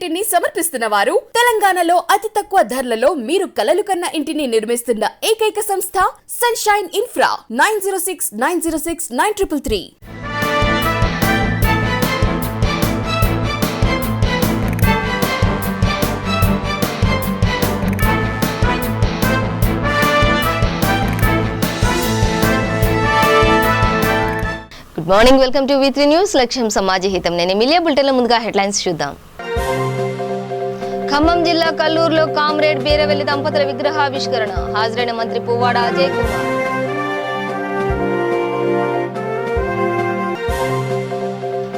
ఇంటిని సమర్పిస్తున్న వారు తెలంగాణలో అతి తక్కువ ధరలలో మీరు కలలు కన్న ఇంటిని నిర్మిస్తున్న ఏకైక సంస్థ sunshine infra 9069069333. Good morning, welcome to V3 news. లక్ష్యం సమాజ హితం. నేను ఎమిలియా. బులెటిన్ల ముందుగా హెడ్లైన్స్ చూద్దాం. ఖమ్మం జిల్లా కల్లూరులో కామ్రేడ్ బీరవెల్లి దంపతుల విగ్రహావిష్కరణ. హాజరైన మంత్రి పువ్వాడ అజయ్ కుమార్.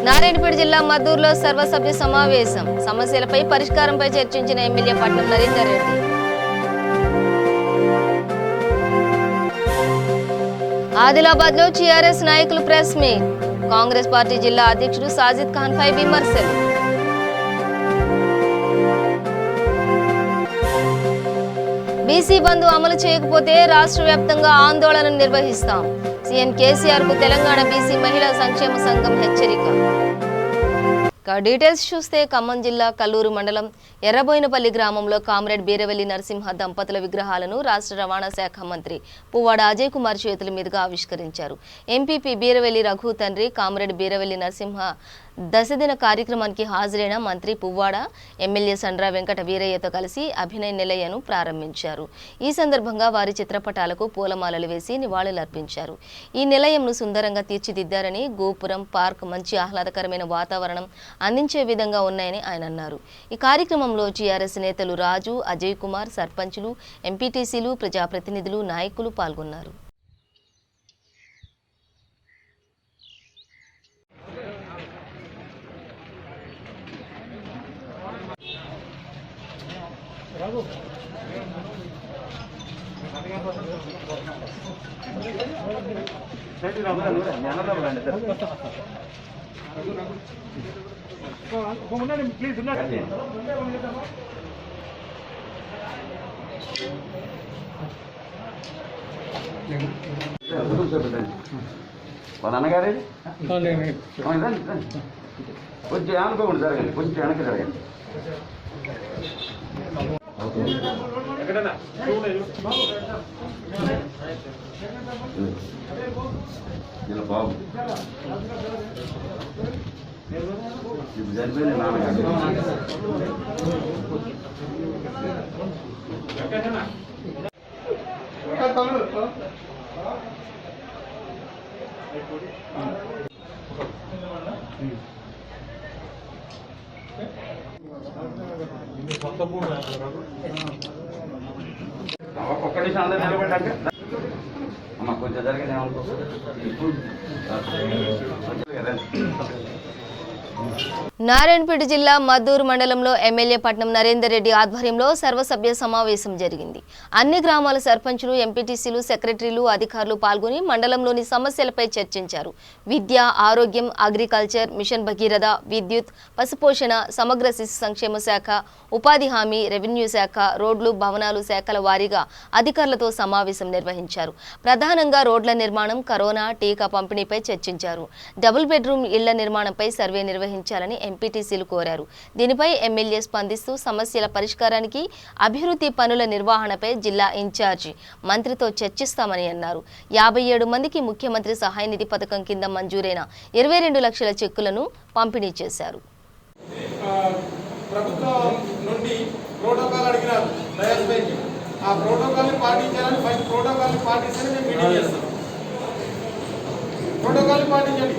నారాయణపేట జిల్లా మద్దూరులో సర్వసభ్య సమావేశం. సమస్యలపై పరిష్కారంపై చర్చించిన ఎమ్మెల్యే పట్నం నరేందర్ రెడ్డి. ఆదిలాబాద్ లో టీఆర్ఎస్ నాయకులు ప్రెస్ మీట్. కాంగ్రెస్ పార్టీ జిల్లా అధ్యక్షుడు సాజిద్ ఖాన్ పై విమర్శలు. బీసీ బంధు అమలు చేయకపోతే రాష్ట్ర వ్యాప్తంగా ఆందోళన నిర్వహిస్తాం. సీఎం కేసీఆర్ కు తెలంగాణ బీసీ మహిళా సంక్షేమ సంఘం హెచ్చరిక. డీటెయిల్స్ చూస్తే ఖమ్మం జిల్లా కల్లూరు మండలం ఎర్రబోయినపల్లి గ్రామంలో కామ్రేడ్ బీరవెల్లి నరసింహ దంపతుల విగ్రహాలను రాష్ట్ర రవాణా శాఖ మంత్రి పువ్వాడ అజయ్ కుమార్ చేతుల మీదుగా ఆవిష్కరించారు. ఎంపీపీ బీరవెల్లి రఘు తండ్రి కామ్రేడ్ బీరవెల్లి నరసింహ దశదిన కార్యక్రమానికి హాజరైన మంత్రి పువ్వాడ ఎమ్మెల్యే సండ్ర వెంకట వీరయ్యతో కలిసి అభినయ నిలయను ప్రారంభించారు. ఈ సందర్భంగా వారి చిత్రపటాలకు పూలమాలలు వేసి నివాళులర్పించారు. ఈ నిలయంను సుందరంగా తీర్చిదిద్దారని, గోపురం, పార్క్ మంచి ఆహ్లాదకరమైన వాతావరణం అందించే విధంగా ఉన్నాయని ఆయన అన్నారు. ఈ కార్యక్రమంలో టీఆర్ఎస్ నేతలు రాజు, అజయ్ కుమార్, సర్పంచులు, ఎంపీటీసీలు, ప్రజాప్రతినిధులు, నాయకులు పాల్గొన్నారు. అన్నగారు కొంచెం అనుకోకుండా జరగండి, కొంచెం వెనక్కి జరగండి. ఇలా బాబు ఇప్పుడు చనిపోయింది నాన్నగారు. ఒక్క నిమిషం అందరూ నిలబడ్డాక అమ్మ కొంచెం జరిగింది నారాయణపేట జిల్లా మద్దూరు మండలంలో ఎమ్మెల్యే పట్నం నరేందర్ రెడ్డి ఆధ్వర్యంలో సర్వసభ్య సమావేశం జరిగింది. అన్ని గ్రామాల సర్పంచులు, ఎంపీటీసీలు, సెక్రటరీలు, అధికారులు పాల్గొని మండలంలోని సమస్యలపై చర్చించారు. విద్య, ఆరోగ్యం, అగ్రికల్చర్, మిషన్ భగీరథ, విద్యుత్, పశుపోషణ, సమగ్ర శిశు సంక్షేమ శాఖ, ఉపాధి హామీ, రెవెన్యూ శాఖ, రోడ్లు, భవనాలు శాఖల వారీగా అధికారులతో సమావేశం నిర్వహించారు. ప్రధానంగా రోడ్ల నిర్మాణం, కరోనా, టీకా పంపిణీపై చర్చించారు. డబుల్ బెడ్రూమ్ ఇళ్ల నిర్మాణంపై సర్వే నిర్వహించాలని ఎంపీటీసీలు కోరారు. దీనిపై ఎమ్మెల్యే స్పందిస్తూ సమస్యల పరిష్కారానికి, అభివృద్ధి పనుల నిర్వహణపై జిల్లా ఇన్ఛార్జి మంత్రితో చర్చిస్తామని అన్నారు. 57 మందికి ముఖ్యమంత్రి సహాయ నిధి పథకం కింద మంజూరైన 22 లక్షల చెక్కులను పంపిణీ చేశారు. ప్రోటోకాల్ పాటించండి.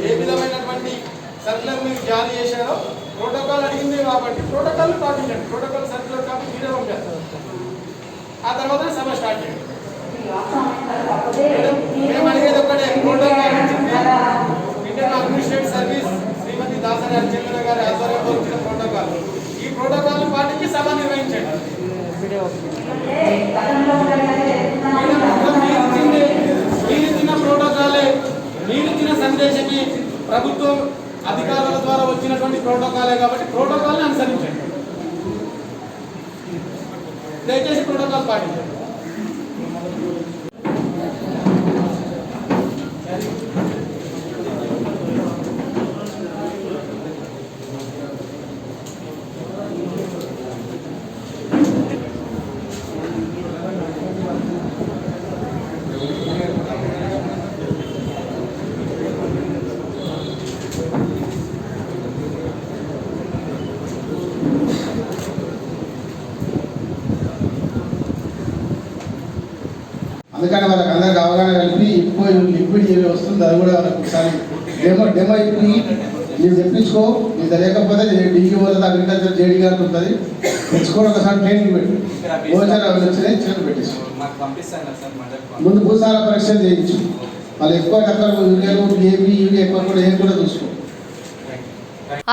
ఏ విధమైనటువంటి సర్కులర్ మీరు జారీ చేశారో ప్రోటోకాల్ అడిగింది కాబట్టి ప్రోటోకాల్ పాటించండి. ప్రోటోకాల్ సర్కులర్ కాపీ మీరే పంపేస్తారు. ఆ తర్వాత సభ స్టార్ట్ చేయండి. మేము అడిగేది ఒక్కటే, ప్రోటోకాల్ ఇండియన్ అడ్మినిస్ట్రేటివ్ సర్వీస్ శ్రీమతి దాసరి అర్చన గారి ఆధ్వర్యంలో వచ్చిన ప్రోటోకాల్. ఈ ప్రోటోకాల్ పాటించి సభ నిర్వహించండి. మీరిచ్చిన ప్రోటోకాలే, మీరిచ్చిన సందేశమే ప్రభుత్వం అధికారుల ద్వారా వచ్చినటువంటి ప్రోటోకాలే కాబట్టి ప్రోటోకాల్ని అనుసరించండి. దయచేసి ప్రోటోకాల్ పాటించండి. ఎందుకంటే వాళ్ళకి అందరికి అవగాహన కలిపి ఎక్కువ లిక్విడ్ ఏమి వస్తుంది అది కూడా వాళ్ళకి ఒకసారి డెమో ఇప్పి ನೀವು తెప్పించుకో నీకు తెలియకపోతే డీకి పోతుంది అగ్రికల్చర్ జేడీ గారికి ఉంటుంది తెచ్చుకోవడం ఒకసారి ట్రైనింగ్ పెట్టి భోజనం అవి వచ్చినాయి చేతులు పెట్టేసి ముందు భూసార పరీక్షలు చేయించు వాళ్ళు ఎక్కువ టక్కలు యూరియాలు ఏపీ యూరియా ఎక్కువ కూడా ఏం కూడా చూసుకో.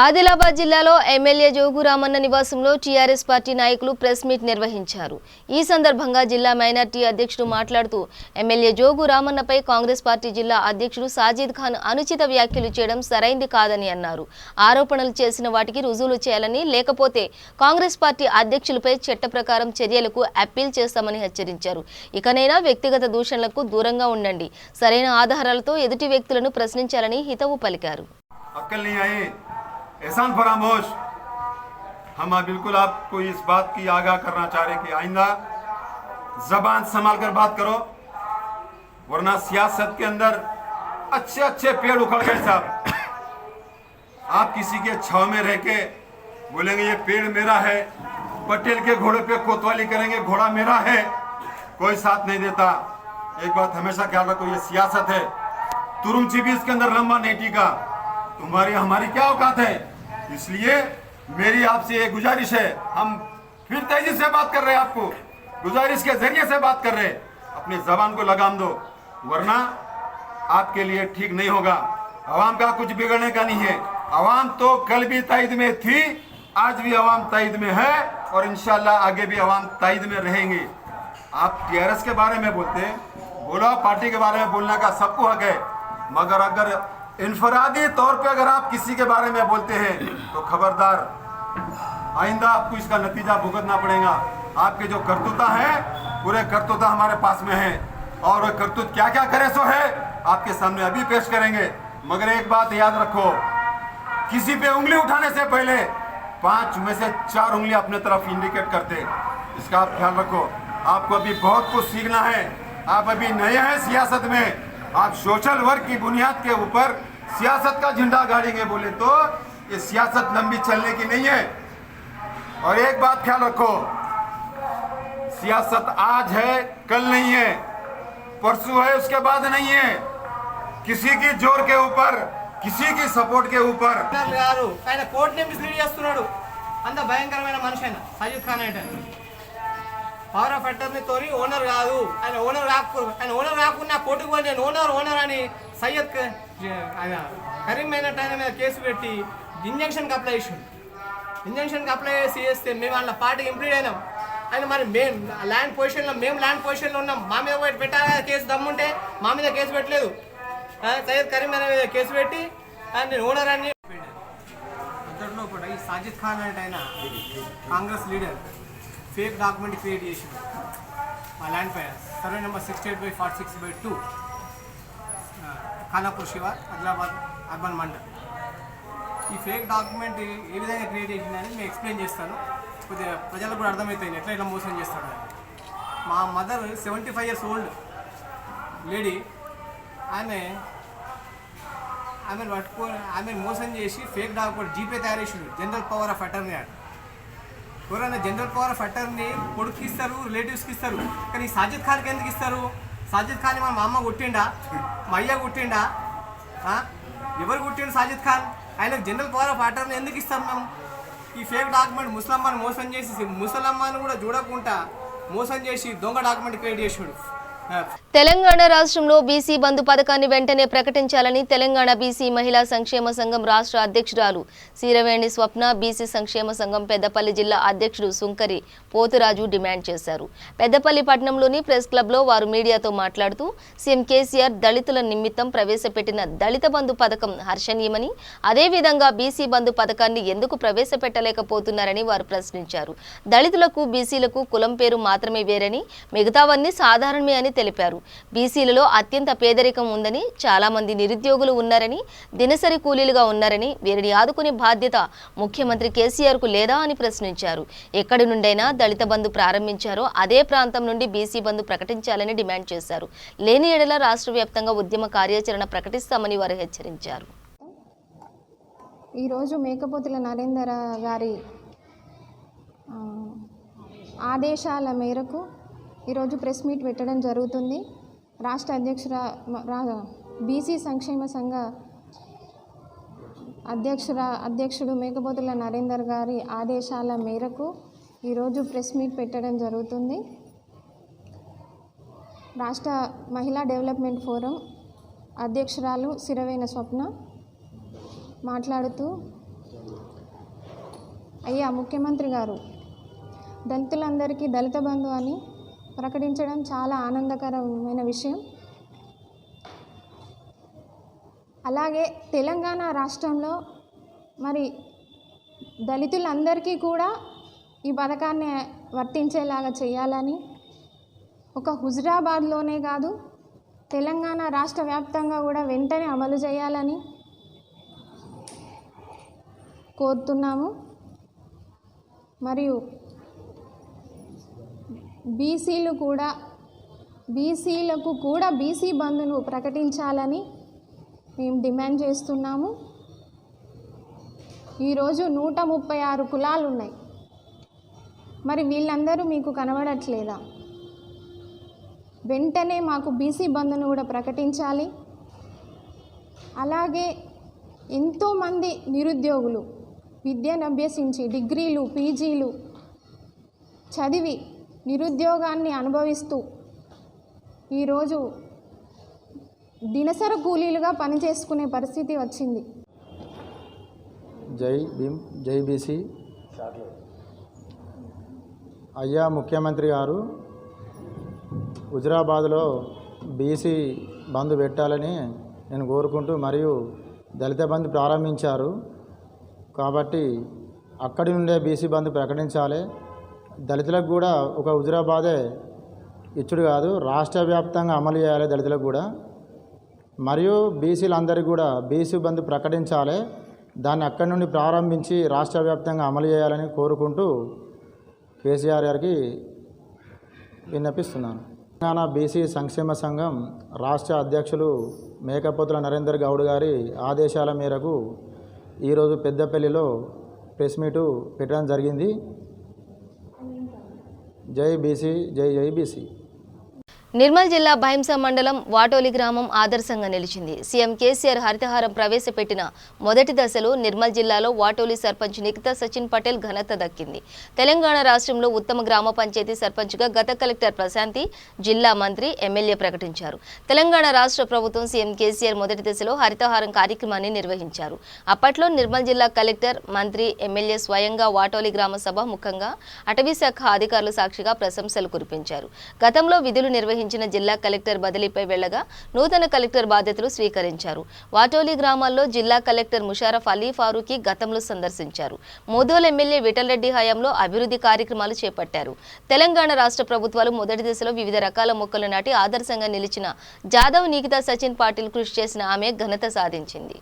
ఆదిలాబాద్ జిల్లాలో ఎమ్మెల్యే జోగు రామన్న నివాసంలో టీఆర్ఎస్ పార్టీ నాయకులు ప్రెస్ మీట్ నిర్వహించారు. ఈ సందర్భంగా జిల్లా మైనార్టీ అధ్యక్షుడు మాట్లాడుతూ ఎమ్మెల్యే జోగు రామన్నపై కాంగ్రెస్ పార్టీ జిల్లా అధ్యక్షుడు సాజిద్ ఖాన్ అనుచిత వ్యాఖ్యలు చేయడం సరైంది కాదని అన్నారు. ఆరోపణలు చేసిన వాటికి రుజువులు చేయాలని, లేకపోతే కాంగ్రెస్ పార్టీ అధ్యక్షులపై చట్ట ప్రకారం చర్యలకు అప్పీల్ చేస్తామని హెచ్చరించారు. ఇకనైనా వ్యక్తిగత దూషణలకు దూరంగా ఉండండి, సరైన ఆధారాలతో ఎదుటి వ్యక్తులను ప్రశ్నించాలని హితవు పలికారు. एहसान फरामोश हम बिल्कुल आपको इस बात की आगाह करना चाह रहे हैं कि आइंदा जबान संभाल कर बात करो, वरना सियासत के अंदर अच्छे अच्छे पेड़ उखड़ गए साहब. आप किसी के छाव में रह के बोलेंगे ये पेड़ मेरा है, पटेल के घोड़े पे कोतवाली करेंगे घोड़ा मेरा है, कोई साथ नहीं देता. एक बात हमेशा ख्याल रखो, ये सियासत है, तुरुमची भी इसके अंदर लंबा नहीं टिका. तुम्हारी हमारी क्या औकात है? इसलिए मेरी आपसे एक गुजारिश है, हम फिर तेजी से बात कर रहे हैं, आपको गुजारिश के जरिए से बात कर रहे हैं, अपनी जबान को लगाम दो, वरना आपके लिए ठीक नहीं होगा. अवाम का कुछ बिगड़ने का नहीं है. अवाम तो कल भी ताइद में थी, आज भी अवाम ताइद में है और इंशाल्लाह आगे भी अवाम ताइद में रहेंगे. आप टीआरएस के बारे में बोलते हैं, बोलो, पार्टी के बारे में बोलने का सबको हक है, मगर अगर इनफरादी तौर पे अगर आप किसी के बारे में बोलते हैं तो खबरदार, आइंदा आपको इसका नतीजा भुगतना पड़ेगा. आपके जो करतूता है, पूरे करतूता हमारे पास में है और करतूत क्या क्या करे सो है आपके सामने अभी पेश करेंगे. मगर एक बात याद रखो, किसी पे उंगली उठाने से पहले 5 में से 4 उंगली अपने तरफ इंडिकेट करते, इसका आप ख्याल रखो. आपको अभी बहुत कुछ सीखना है, आप अभी नए हैं सियासत में. आप सोशल वर्क की बुनियाद के ऊपर सियासत का झंडा गाड़ेंगे बोले तो ये सियासत लंबी चलने की नहीं है. और एक बात ख्याल रखो, सियासत आज है कल नहीं है, परसों है उसके बाद नहीं है. किसी की जोर के ऊपर, किसी की सपोर्ट के ऊपर कोर्ट ने मिसलीड చేస్తున్నాడు. అంత భయంకరమైన మనిషి అయిన సాజిద్ ఖాన్ అంటే పవర్ ఆఫ్ అటర్నీ తోని ఓనర్ కాదు, ఆయన ఓనర్ రాకున్నా కోర్టుకు పోయి నేను ఓనర్ అని సయ్యద్ కరీం అయినట్టు ఆయన మీద కేసు పెట్టి ఇంజక్షన్కి అప్లై చేసిండు. ఇంజక్షన్కి అప్లై చేస్తే మేము వాళ్ళ పార్టీకి ఇంప్లీడ్ అయినాం. ఆయన మరి మేము ల్యాండ్ పొజిషన్లో ఉన్నాం, మా మీద పెట్టాలి కేసు దమ్ముంటే మా మీద కేసు పెట్టలేదు. సయ్యద్ కరీం అనే మీద కేసు పెట్టి నేను ఓనర్ అని అందరిలో కూడా ఈ సాజిద్ ఖాన్ అంటే ఆయన Congress leader fake document create చేసిండు మా ల్యాండ్ పైన, సర్వే నెంబర్ 68/46/2 ఖానాపూర్ శివార్, ఆదిలాబాద్ అర్బన్ మండల్. ఈ ఫేక్ డాక్యుమెంట్ ఏ విధంగా క్రియేట్ చేసిందని నేను ఎక్స్ప్లెయిన్ చేస్తాను, కొద్దిగా ప్రజలకు కూడా అర్థమవుతుంది ఎట్లా ఇట్లా మోసం చేస్తాడు. మా మదర్ 75 years old లేడీ, ఆమె మోసం చేసి ఫేక్ డాక్యుమెంట్ జీపే తయారు చేసిండు. జనరల్ పవర్ ఆఫ్ అటర్నీ అని ఎవరైనా జనరల్ పవర్ ఆఫ్ అటర్నీ కొడుకు ఇస్తారు, రిలేటివ్స్కి ఇస్తారు, కానీ సాజిద్ ఖాన్కి ఎందుకు ఇస్తారు? సాజిద్ ఖాన్ మా అమ్మ కొట్టిండా, మా అయ్య కొట్టిండా, ఎవరు కొట్టిండు సాజిద్ ఖాన్? ఆయనకు జనరల్ పవర్ ఆఫ్ అటర్నీ ఎందుకు ఇస్తాం మేము? ఈ ఫేక్ డాక్యుమెంట్ ముసలమ్మని మోసం చేసి, ముసలమ్మని కూడా చూడకుండా మోసం చేసి దొంగ డాక్యుమెంట్ క్రియేట్ చేసాడు. తెలంగాణ రాష్ట్రంలో బీసీ బంధు పథకాన్ని వెంటనే ప్రకటించాలని తెలంగాణ బీసీ మహిళా సంక్షేమ సంఘం రాష్ట్ర అధ్యక్షురాలు సీరవేణి స్వప్న, బీసీ సంక్షేమ సంఘం పెద్దపల్లి జిల్లా అధ్యక్షుడు సుంకరి పోతురాజు డిమాండ్ చేశారు. పెద్దపల్లి పట్టణంలోని ప్రెస్ క్లబ్లో వారు మీడియాతో మాట్లాడుతూ సీఎం కేసీఆర్ దళితుల నిమిత్తం ప్రవేశపెట్టిన దళిత బంధు పథకం హర్షణీయమని, అదేవిధంగా బీసీ బంధు పథకాన్ని ఎందుకు ప్రవేశపెట్టలేకపోతున్నారని వారు ప్రశ్నించారు. దళితులకు, బీసీలకు కులం పేరు మాత్రమే వేరని, మిగతావన్నీ సాధారణమే అని తెలిపారు. బీసీలలో అత్యంత పేదరికం ఉందని, చాలా మంది నిరుద్యోగులు ఉన్నారని, దినసరి కూలీలుగా ఉన్నారని, వీరిని ఆదుకునే బాధ్యత ముఖ్యమంత్రి కేసీఆర్ కు లేదా అని ప్రశ్నించారు. ఎక్కడి నుండైనా దళిత బంధు ప్రారంభించారో అదే ప్రాంతం నుండి బీసీ బంధు ప్రకటించాలని డిమాండ్ చేశారు. లేని ఎడల రాష్ట్ర వ్యాప్తంగా ఉద్యమ కార్యాచరణ ప్రకటిస్తామని వారు హెచ్చరించారు. ఈరోజు మేకపోతుల నరేందర్ గారి ఆదేశాల మేరకు ఈరోజు ప్రెస్ మీట్ పెట్టడం జరుగుతుంది. రాష్ట్ర బీసీ సంక్షేమ సంఘ అధ్యక్షుడు మేకపోతుల నరేందర్ గారి ఆదేశాల మేరకు ఈరోజు ప్రెస్ మీట్ పెట్టడం జరుగుతుంది. రాష్ట్ర మహిళా డెవలప్మెంట్ ఫోరం అధ్యక్షురాలు సిరవేన స్వప్న మాట్లాడుతూ, అయ్యా ముఖ్యమంత్రి గారు, దళితులందరికీ దళిత బంధు అని ప్రకటించడం చాలా ఆనందకరమైన విషయం. అలాగే తెలంగాణ రాష్ట్రంలో మరి దళితులందరికీ కూడా ఈ పథకాన్ని వర్తించేలాగా చేయాలని, ఒక హుజురాబాద్లోనే కాదు తెలంగాణ రాష్ట్ర వ్యాప్తంగా కూడా వెంటనే అమలు చేయాలని కోరుతున్నాము. మరియు బీసీలకు కూడా బీసీ బంధును ప్రకటించాలని మేము డిమాండ్ చేస్తున్నాము. ఈరోజు 136 కులాలు ఉన్నాయి. మరి వీళ్ళందరూ మీకు కనబడట్లేదా? వెంటనే మాకు బీసీ బంధును కూడా ప్రకటించాలి. అలాగే ఎంతోమంది నిరుద్యోగులు విద్యను అభ్యసించి డిగ్రీలు పీజీలు చదివి నిరుద్యోగాన్ని అనుభవిస్తూ ఈరోజు దినసర కూలీలుగా పనిచేసుకునే పరిస్థితి వచ్చింది. జై భీమ్, జై బీసీ. అయ్యా ముఖ్యమంత్రి గారు హుజురాబాద్లో బీసీ బంధు పెట్టాలని నేను కోరుకుంటూ, మరియు దళిత బంధు ప్రారంభించారు కాబట్టి అక్కడి నుండే బీసీ బంధు ప్రకటించాలి. దళితులకు కూడా ఒక హుజురాబాదే ఇచ్చుడు కాదు, రాష్ట్ర వ్యాప్తంగా అమలు చేయాలి దళితులకు కూడా. మరియు బీసీలందరికీ కూడా బీసీ బంధు ప్రకటించాలి. దాన్ని అక్కడి నుండి ప్రారంభించి రాష్ట్ర వ్యాప్తంగా అమలు చేయాలని కోరుకుంటూ కేసీఆర్ గారికి విన్నపిస్తున్నాను. తెలంగాణ బీసీ సంక్షేమ సంఘం రాష్ట్ర అధ్యక్షులు మేకపోతుల నరేందర్ గౌడ్ గారి ఆదేశాల మేరకు ఈరోజు పెద్దపల్లిలో ప్రెస్ మీటు పెట్టడం జరిగింది. జై బీసీ, జై జై బీసీ. నిర్మల్ జిల్లా భైంసా మండలం వాటోలి గ్రామం ఆదర్శంగా నిలిచింది. సీఎం కేసీఆర్ హరితహారం ప్రవేశపెట్టిన మొదటి దశలో నిర్మల్ జిల్లాలో వాటోలి సర్పంచ్ నిఖితా సచిన్ పటేల్ ఘనత దక్కింది. తెలంగాణ రాష్ట్రంలో ఉత్తమ గ్రామ పంచాయతీ సర్పంచ్గా గత కలెక్టర్ ప్రశాంతి, జిల్లా మంత్రి, ఎమ్మెల్యే ప్రకటించారు. తెలంగాణ రాష్ట్ర ప్రభుత్వం సీఎం కేసీఆర్ మొదటి దశలో హరితహారం కార్యక్రమాన్ని నిర్వహించారు. అప్పట్లో నిర్మల్ జిల్లా కలెక్టర్, మంత్రి, ఎమ్మెల్యే స్వయంగా వాటోలి గ్రామ సభ ముఖంగా అటవీ శాఖ అధికారులు సాక్షిగా ప్రశంసలు కురిపించారు. గతంలో విధులు నిర్వహించిన జిల్లా కలెక్టర్ బదిలీపై వెళ్లగా నూతన కలెక్టర్ బాధ్యతలు స్వీకరించారు. వాటోలి గ్రామాల్లో జిల్లా కలెక్టర్ ముషారఫ్ అలీ ఫారూఖీ గతంలో సందర్శించారు. మోదోల్ ఎమ్మెల్యే విఠలరెడ్డి హయాంలో అభివృద్ధి కార్యక్రమాలు చేపట్టారు. తెలంగాణ రాష్ట్ర ప్రభుత్వాలు మొదటి దశలో వివిధ రకాల మొక్కలు నాటి ఆదర్శంగా నిలిచిన జాదవ్ నిఖితా సచిన్ పాటిల్ కృషి చేసిన ఆమె ఘనత సాధించింది.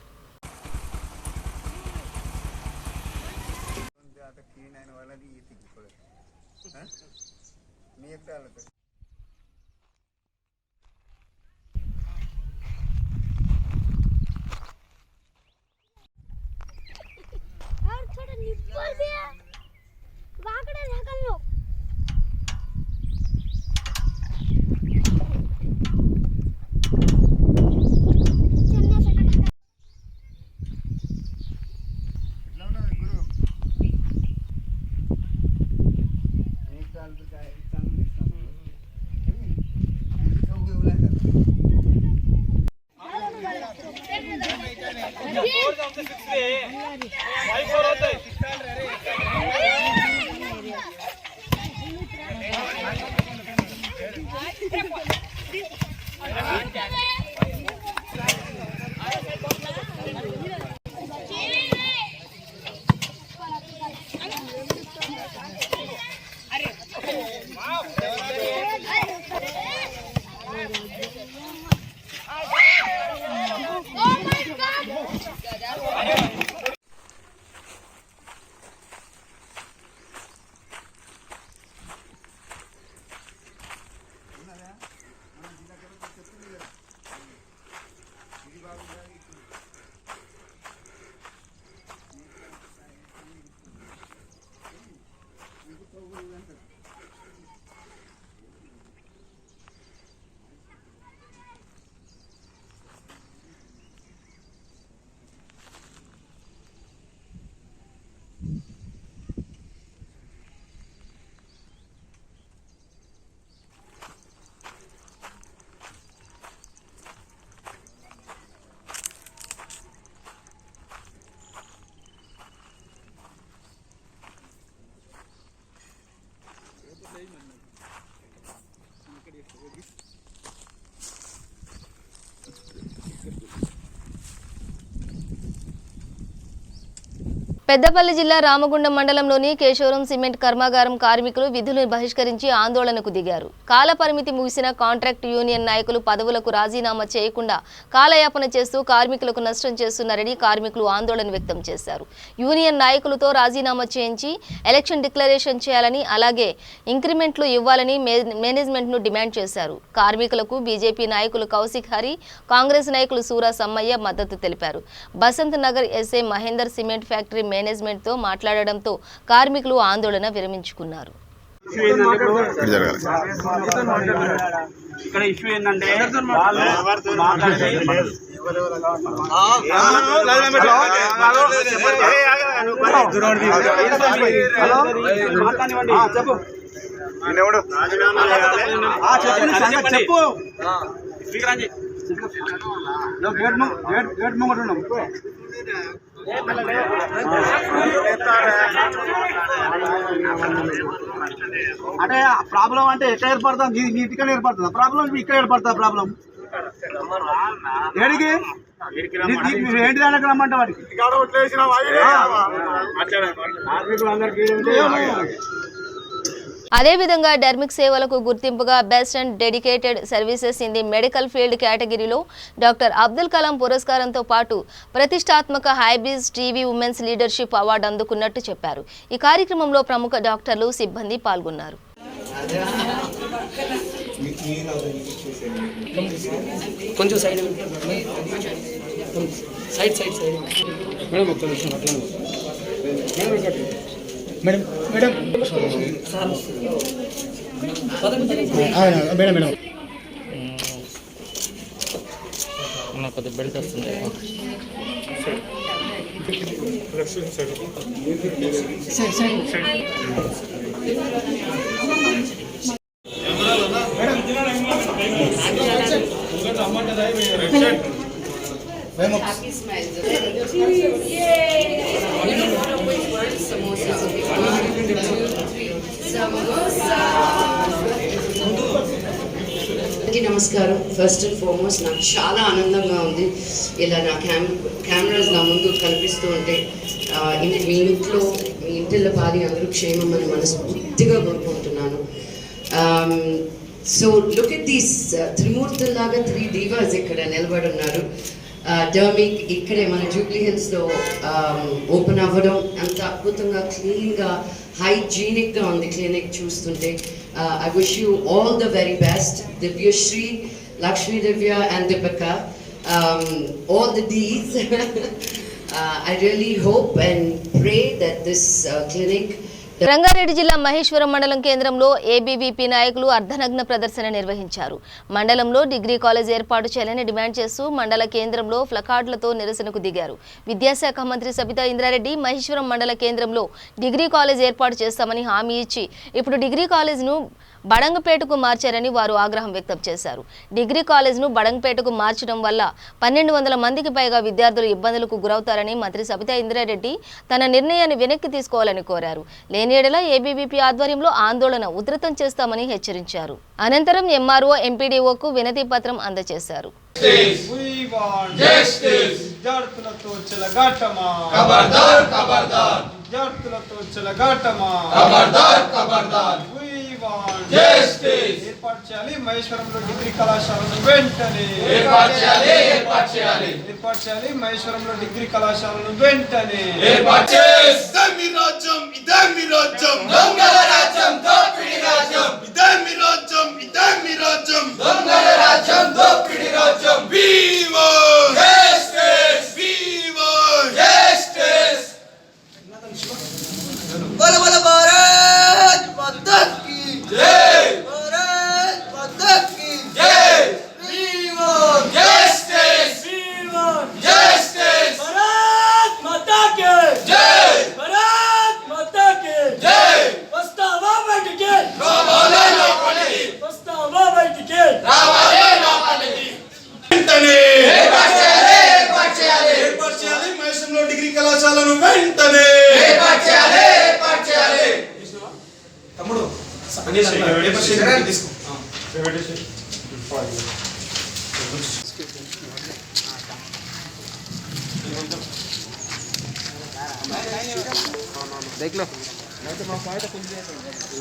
పెద్దపల్లి జిల్లా రామగుండం మండలంలోని కేశవరం సిమెంట్ కర్మాగారం కార్మికులు విధులను బహిష్కరించి ఆందోళనకు దిగారు. కాల పరిమితి ముగిసిన కాంట్రాక్ట్ యూనియన్ నాయకులు పదవులకు రాజీనామా చేయకుండా కాలయాపన చేస్తూ కార్మికులకు నష్టం చేస్తున్నారని కార్మికులు ఆందోళన వ్యక్తం చేశారు. యూనియన్ నాయకులతో రాజీనామా చేయించి ఎలక్షన్ డిక్లరేషన్ చేయాలని, అలాగే ఇంక్రిమెంట్లు ఇవ్వాలని మేనేజ్మెంట్ను డిమాండ్ చేశారు. కార్మికులకు బీజేపీ నాయకులు కౌశిక్ హరి, కాంగ్రెస్ నాయకులు సూరా సమ్మయ్య మద్దతు తెలిపారు. Basanth Nagar SA Mahender cement factory management తో మాట్లాడడంతో కార్మికులు ఆందోళన విరమించుకున్నారు. ఇక్కడ ఇష్యూ ఏంటంటే చెప్పు అంటే ప్రాబ్లం అంటే ఎట్లా ఏర్పడుతుంది? నీటిగా ఏర్పడుతుందా ప్రాబ్లం? ఇక్కడ ఏర్పడుతుందా ప్రాబ్లం? ఏడికి ఏంటి దానికి రమ్మంటే వాడికి అదేవిధంగా డెర్మిక్ సేవలకు గుర్తింపుగా best and dedicated services in the medical field కేటగిరీలో డాక్టర్ అబ్దుల్ కలాం పురస్కారంతో పాటు ప్రతిష్టాత్మక హైబీజ్ టీవీ ఉమెన్స్ లీడర్షిప్ అవార్డు అందుకున్నట్టు చెప్పారు. ఈ కార్యక్రమంలో ప్రముఖ డాక్టర్లు, సిబ్బంది పాల్గొన్నారు. మేడం మేడం మేడం మేడం కొద్దిగా బెల్ట్ వస్తుంది. నమస్కారం. ఫస్ట్ అండ్ ఫార్మోస్ట్ నాకు చాలా ఆనందంగా ఉంది ఇలా నా కెమెరాస్ నా ముందు కనిపిస్తూ ఉంటే. మీ ఇంట్లో మీ ఇంటిలో పాది అందరూ క్షేమం అని మనస్ఫూర్తిగా కోరుకుంటున్నాను. సో లుక్ ఎట్ దీస్ త్రిమూర్తుల్లాగా 3 divas ఇక్కడ నిలబడి ఉన్నారు. డర్మిక్ ఇక్కడే మన జూబ్లీ హిల్స్లో ఓపెన్ అవ్వడం అంత అద్భుతంగా క్లీన్గా హైజీనిక్గా ఉంది క్లినిక్ చూస్తుంటే. I wish you all the very best, Divyashri, Lakshmi Divya and Deepika, all the Ds. I really hope and pray that this clinic. Rangareddy జిల్లా మహేశ్వరం మండలం కేంద్రంలో ఏబీవీపీ నాయకులు అర్ధనగ్న ప్రదర్శన నిర్వహించారు. మండలంలో డిగ్రీ కాలేజ్ ఏర్పాటు చేయాలని డిమాండ్ చేస్తూ మండల కేంద్రంలో ప్లకార్డులతో నిరసనకు దిగారు. విద్యాశాఖ మంత్రి సబితా ఇంద్రారెడ్డి మహేశ్వరం మండల కేంద్రంలో డిగ్రీ కాలేజ్ ఏర్పాటు చేస్తామని హామీ ఇచ్చి ఇప్పుడు డిగ్రీ కాలేజ్ను బడంగపేటకు మార్చారని వారు ఆగ్రహం వ్యక్తం చేశారు. డిగ్రీ కాలేజ్ను బడంగపేటకు మార్చడం వల్ల 1200 మందికి పైగా విద్యార్థులు ఇబ్బందులకు గురవుతారని మంత్రి సబితా ఇంద్రారెడ్డి తన నిర్ణయాన్ని వెనక్కి తీసుకోవాలని కోరారు. లేని యెడల ఏబీవీపీ ఆధ్వర్యంలో ఆందోళన ఉధృతం చేస్తామని హెచ్చరించారు. అనంతరం ఎంఆర్ఓ ఎంపీడీఓకు వినతి పత్రం అందజేశారు. ఏర్పాటు చేయాలి మహేశ్వరంలో డిగ్రీ కళాశాలను వెంటనే ఏర్పాటు చేయాలి మహేశ్వరంలో డిగ్రీ కళాశాలను వెంటనే ఏర్పాటు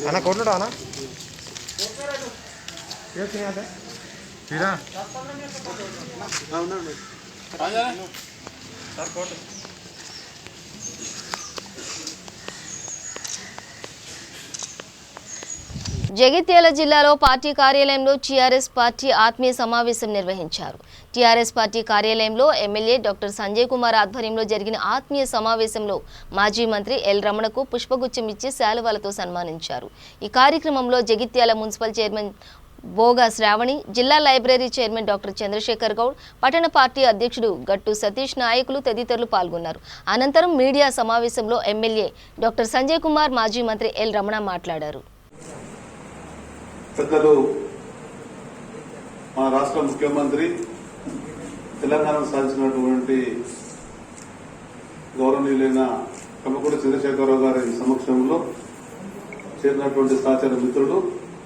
అన్న కొట్లుడా అన్న జగిత్యాల జిల్లాలో పార్టీ కార్యాలయంలో టీఆర్ఎస్ పార్టీ ఆత్మీయ సమావేశం నిర్వహించారు. టీఆర్ఎస్ పార్టీ కార్యాలయంలో ఎమ్మెల్యే డాక్టర్ సంజయ్ కుమార్ ఆధ్వర్యంలో జరిగిన ఆత్మీయ సమావేశంలో మాజీ మంత్రి ఎల్ రమణకు పుష్పగుచ్చం ఇచ్చి శాలువాలతో సన్మానించారు. ఈ కార్యక్రమంలో జగిత్యాల మున్సిపల్ చైర్మన్ బోగా శ్రావణి, జిల్లా library chairman doctor Chandrashekar Goud, పట్టణ పార్టీ అధ్యక్షుడు గట్టు సతీష్ నాయకులు తదితరులు పాల్గొన్నారు. అనంతరం మీడియా సమావేశంలో ఎమ్మెల్యే డాక్టర్ సంజయ్ కుమార్, మాజీ మంత్రి ఎల్ రమణ మాట్లాడారు. పెద్దలు మా రాష్ట్ర ముఖ్యమంత్రి తెలంగాణను సాధించినటువంటి గౌరవనీయులైన కమ్మకూడి చంద్రశేఖరరావు గారి సమక్షంలో చేరినటువంటి సహచర మిత్రులు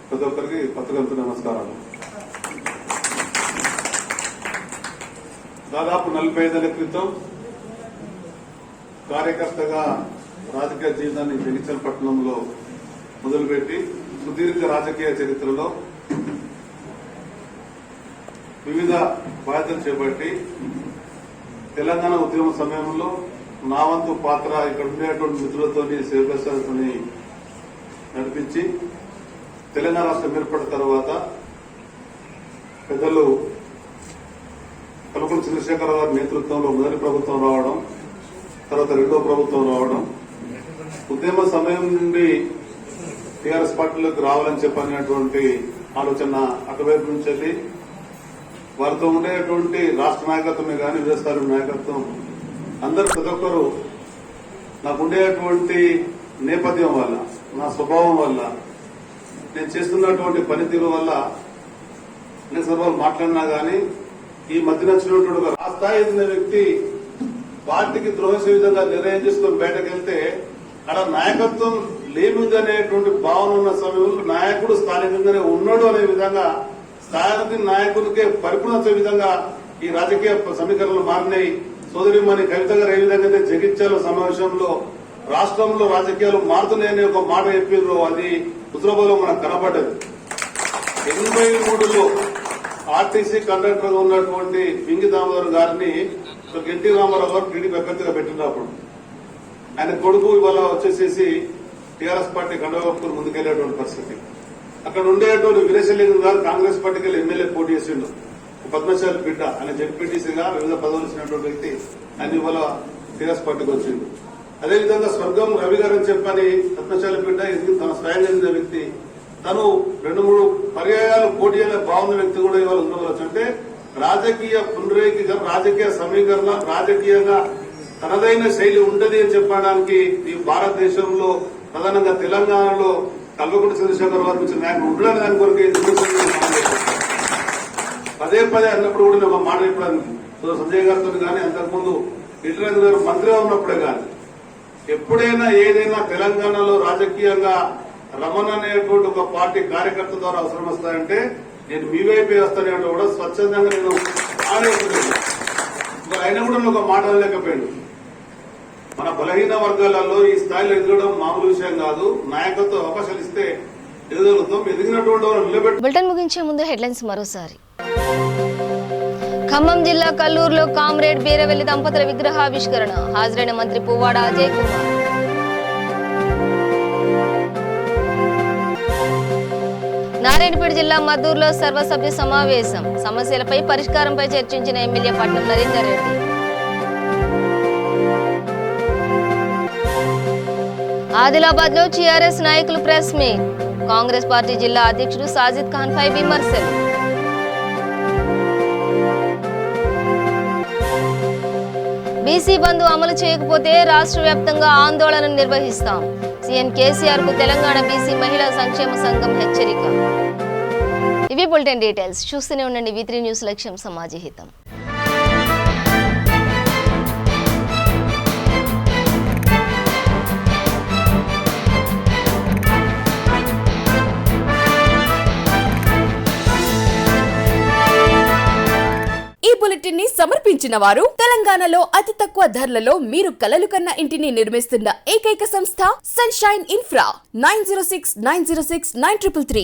ప్రతి ఒక్కరికి పత్రికలతో నమస్కారాలు. దాదాపు 45 ఏళ్ల క్రితం కార్యకర్తగా రాజకీయ జీవితాన్ని జగిత్యాల పట్టణంలో మొదలుపెట్టి సుదీర్ఘ రాజకీయ చరిత్రలో వివిధ బాధ్యతలు చేపట్టి తెలంగాణ ఉద్యమ సమయంలో నా వంతు పాత్ర ఇక్కడ ఉండేటువంటి మిత్రులతో సేవలతో నడిపించి తెలంగాణ రాష్ట్రం ఏర్పడిన తర్వాత పెద్దలు కల్వకుంట్ల చంద్రశేఖరరావు గారి నేతృత్వంలో మొదటి ప్రభుత్వం రావడం, తర్వాత రెండో ప్రభుత్వం రావడం, ఉద్యమ సమయం నుండి టీఆర్ఎస్ పార్టీలోకి రావాలని చెప్పినటువంటి ఆలోచన అటువైపు నుంచి వెళ్ళి వారితో ఉండేటువంటి రాష్ట్ర నాయకత్వమే కానీ వివిధ స్థాయి నాయకత్వం అందరూ ప్రతి ఒక్కరు నాకు ఉండేటువంటి నేపథ్యం వల్ల, నా స్వభావం వల్ల, నేను చేస్తున్నటువంటి పనితీరు వల్ల అనేక సందర్భాలు మాట్లాడినా గానీ ఈ మధ్య వచ్చినటువంటి ఆ స్థాయి ఎదిగిన వ్యక్తి పార్టీకి ద్రోహసే విధంగా నిర్ణయం చేసుకుని బయటకు వెళ్తే అక్కడ నాయకత్వం లేనుంది అనేటువంటి భావన ఉన్న సమయంలో నాయకుడు స్థానికంగానే ఉన్నాడు అనే విధంగా స్థానిక నాయకుడికే పరిపూర్ణత విధంగా ఈ రాజకీయ సమీకరణలు మారినాయి. సోదరిమణి కవిత గారు ఏ విధంగా జగిత్యాల సమావేశంలో రాష్ట్రంలో రాజకీయాలు మారుతున్నాయని ఒక మాట చెప్పారు, అది హుజరాబాద్ లో మనకు కనబడ్డది. 83లో ఆర్టీసీ కండక్టర్ గా ఉన్నటువంటి పింగి దామోదర్ గారిని ఎన్టీ రామారావు గారు టీడీపీ అభ్యర్థిగా పెట్టినప్పుడు ఆయన కొడుకు ఇవాళ వచ్చేసేసి టీఆర్ఎస్ పార్టీ కండవప్పుకుని ముందుకెళ్లేటువంటి పరిస్థితి. అక్కడ ఉండేటువంటి వీరేశలింగం గారు కాంగ్రెస్ పార్టీకి వెళ్ళి ఎమ్మెల్యే పోటీ చేసిండు. పద్మశాలి బిడ్డ ఆయన జడ్పీటీసీగా వివిధ పదవులు ఇచ్చినటువంటి వ్యక్తి ఆయన ఇవాళ టీఆర్ఎస్ పార్టీకి వచ్చిండు. అదేవిధంగా స్వర్గం రవి గారు అని చెప్పని పద్మశాలి బిడ్డ ఇది తన స్వయం చెందిన వ్యక్తి, తను 2-3 పర్యాయాలు పోటీ అనే బాగున్న వ్యక్తి కూడా ఇవాళ ఉండవచ్చు. అంటే రాజకీయ పునరేకీకరణ, రాజకీయ సమీకరణ, రాజకీయంగా తనదైన శైలి ఉంటది అని చెప్పడానికి ఈ భారతదేశంలో ప్రధానంగా తెలంగాణలో కల్వకుంట్ల చంద్రశేఖరరావు గారు ఇచ్చిన నాయకుడు ఉండడానికి దాని కొరకు పదే అన్నప్పుడు కూడా నేను మాట చెప్పడానికి సంజయ్ గారితో కానీ అంతకుముందు ఇటరాజు గారు మంత్రిగా ఉన్నప్పుడే కానీ ఎప్పుడైనా ఏదైనా తెలంగాణలో రాజకీయంగా రమణ అనేటువంటి ఒక పార్టీ కార్యకర్త ద్వారా అవసరం వస్తాయంటే నేను మీ వైపే వస్తానే కూడా స్వచ్ఛందంగా నేను ఆడేస్తున్నాను. అయినా కూడా ఒక మాట లేకపోయాడు. మన బలహీన వర్గాలలో ఈ స్థాయిలో ఎదగడం మామూలు విషయం కాదు. నాయకత్వం అవకాశాలు ఇస్తే ఎదగలుగుతాం. ఎదిగినటువంటి వారు నిలబెట్టి. బులెటిన్ ముగించే ముందు హెడ్లైన్స్ మరోసారి. ఖమ్మం జిల్లా కల్లూరులో కామ్రేడ్ బీరవెల్లి దంపతుల విగ్రహావిష్కరణ, హాజరైన మంత్రి పువ్వాడ అజయ్ కుమార్. నారాయణపేట జిల్లా మద్దూరులో సర్వసభ్య సమావేశం, సమస్యలపై పరిష్కారంపై చర్చించిన ఎమ్మెల్యే పట్నం నరేందర్ రెడ్డి. ఆదిలాబాద్ లో టీఆర్ఎస్ నాయకులు ప్రెస్ మీట్, కాంగ్రెస్ పార్టీ జిల్లా అధ్యక్షుడు సాజిద్ ఖాన్ పై విమర్శలు. బీసీ బంధు అమలు చేయకపోతే రాష్ట్ర వ్యాప్తంగా ఆందోళన నిర్వహిస్తాం, సీఎం కేసీఆర్ కు తెలంగాణ బీసీ మహిళా సంక్షేమ సంఘం హెచ్చరిక. ఇవి బులెటిన్ డీటెయిల్స్. చూస్తూనే ఉండండి V3 న్యూస్, లక్ష్యం సమాజహితం. వారిని సమర్పించిన వారు తెలంగాణలో అతి తక్కువ ధరలలో మీరు కలలు కన్న ఇంటిని నిర్మిస్తున్న ఏకైక సంస్థ సన్షైన్ ఇన్ఫ్రా 9069069333.